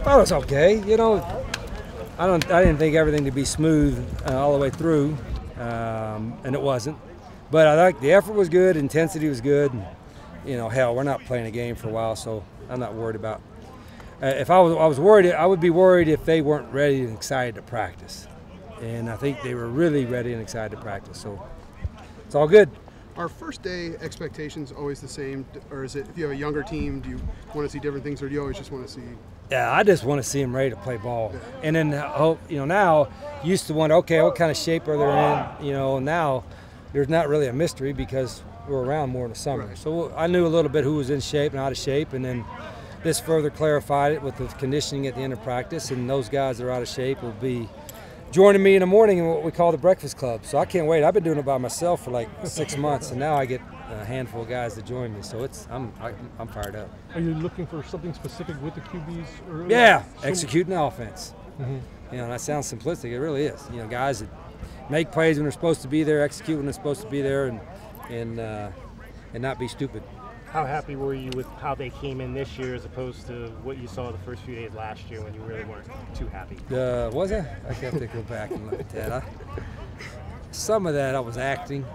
thought it was okay. You know, I didn't think everything to be smooth all the way through, and it wasn't. But I think the effort was good, intensity was good. And, you know, hell, we're not playing a game for a while, so I'm not worried about. If I was worried, I would be worried if they weren't ready and excited to practice. And I think they were really ready and excited to practice. So it's all good. Are first day expectations always the same, or is it if you have a younger team, do you want to see different things, or do you always just want to see? Yeah, I just want to see them ready to play ball. Yeah. And then hope, you know, now used to wonder, okay, what kind of shape are they in? You know, now there's not really a mystery because we're around more in the summer. Right. So I knew a little bit who was in shape and out of shape, and then this further clarified it with the conditioning at the end of practice, and those guys that are out of shape will be joining me in the morning in what we call the breakfast club. So I can't wait. I've been doing it by myself for like 6 months, and now I get a handful of guys to join me. So I'm fired up. Are you looking for something specific with the QBs? Early? Yeah, executing the offense. Mm-hmm. You know, that sounds simplistic. It really is. You know, guys that make plays when they're supposed to be there, execute when they're supposed to be there, and not be stupid. How happy were you with how they came in this year as opposed to what you saw the first few days last year when you really weren't too happy? Was I? I have to go back and look at that. Some of that I was acting.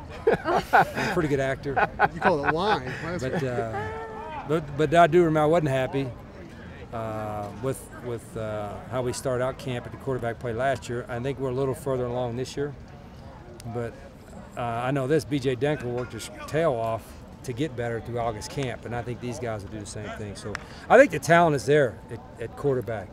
I'm a pretty good actor. You call it lying. But I do remember I wasn't happy with how we started out camp at the quarterback play last year. I think we're a little further along this year. But I know this, B.J. Denker worked his tail off to get better through August camp, and I think these guys will do the same thing. So I think the talent is there at quarterback,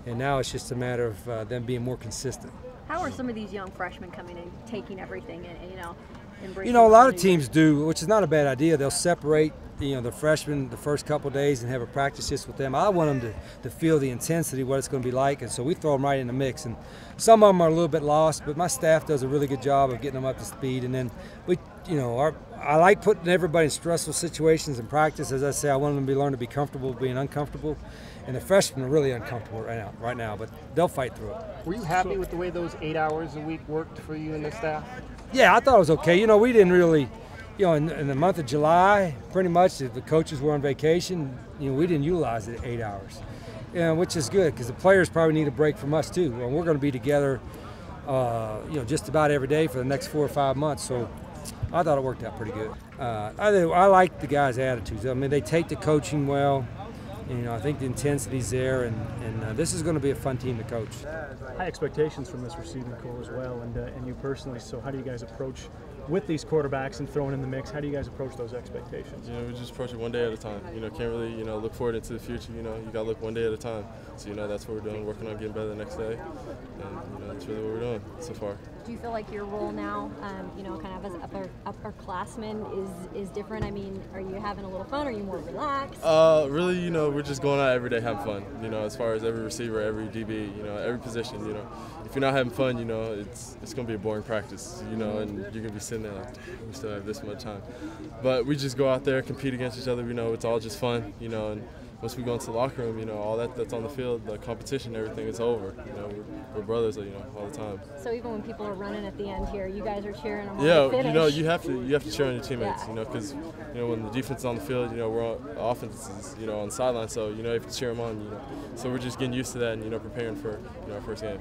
and now it's just a matter of them being more consistent. How are some of these young freshmen coming in, taking everything and you know, embracing? You know, a lot of teams do, which is not a bad idea. They'll separate, you know, the freshmen the first couple of days and have a practice just with them. I want them to feel the intensity, what it's going to be like, and so we throw them right in the mix. And some of them are a little bit lost, but my staff does a really good job of getting them up to speed. And then we, you know, I like putting everybody in stressful situations in practice. As I say, I want them to learn to be comfortable being uncomfortable. And the freshmen are really uncomfortable right now, but they'll fight through it. Were you happy with the way those 8 hours a week worked for you and the staff? Yeah, I thought it was okay. You know, we didn't really, you know, in the month of July, pretty much, if the coaches were on vacation, you know, we didn't utilize it 8 hours, you know, which is good because the players probably need a break from us too. Well, we're going to be together, you know, just about every day for the next 4 or 5 months. So I thought it worked out pretty good. I like the guys' attitudes. I mean, they take the coaching well. You know, I think the intensity's there, and this is going to be a fun team to coach. High expectations from this receiving core as well, and you personally. So, how do you guys approach with these quarterbacks and throwing in the mix? How do you guys approach those expectations? You know, we just approach it one day at a time. You know, can't really, you know, look forward into the future. You know, you got to look one day at a time. So, you know, that's what we're doing, working on getting better the next day, and you know, that's really what we're doing so far. Do you feel like your role now, you know, kind of as upperclassmen is different? I mean, are you having a little fun? Are you more relaxed? Really, you know, we're just going out every day having fun. You know, as far as every receiver, every DB, you know, every position. You know, if you're not having fun, you know, it's going to be a boring practice. You know, and you're going to be sitting there like, damn, we still have this much time. But we just go out there, compete against each other. You know, it's all just fun. You know, and once we go into the locker room, you know, all that's on the field, the competition, everything, it's over. You know, we're brothers, you know, all the time. So even when people are running at the end here, you guys are cheering them on yeah, the finish. You know, you have to cheer on your teammates. Yeah. You know, because you know when the defense is on the field, you know, we're on offense is, you know, on the sideline, so you know you have to cheer them on. You know, so we're just getting used to that and you know preparing for, you know, our first game.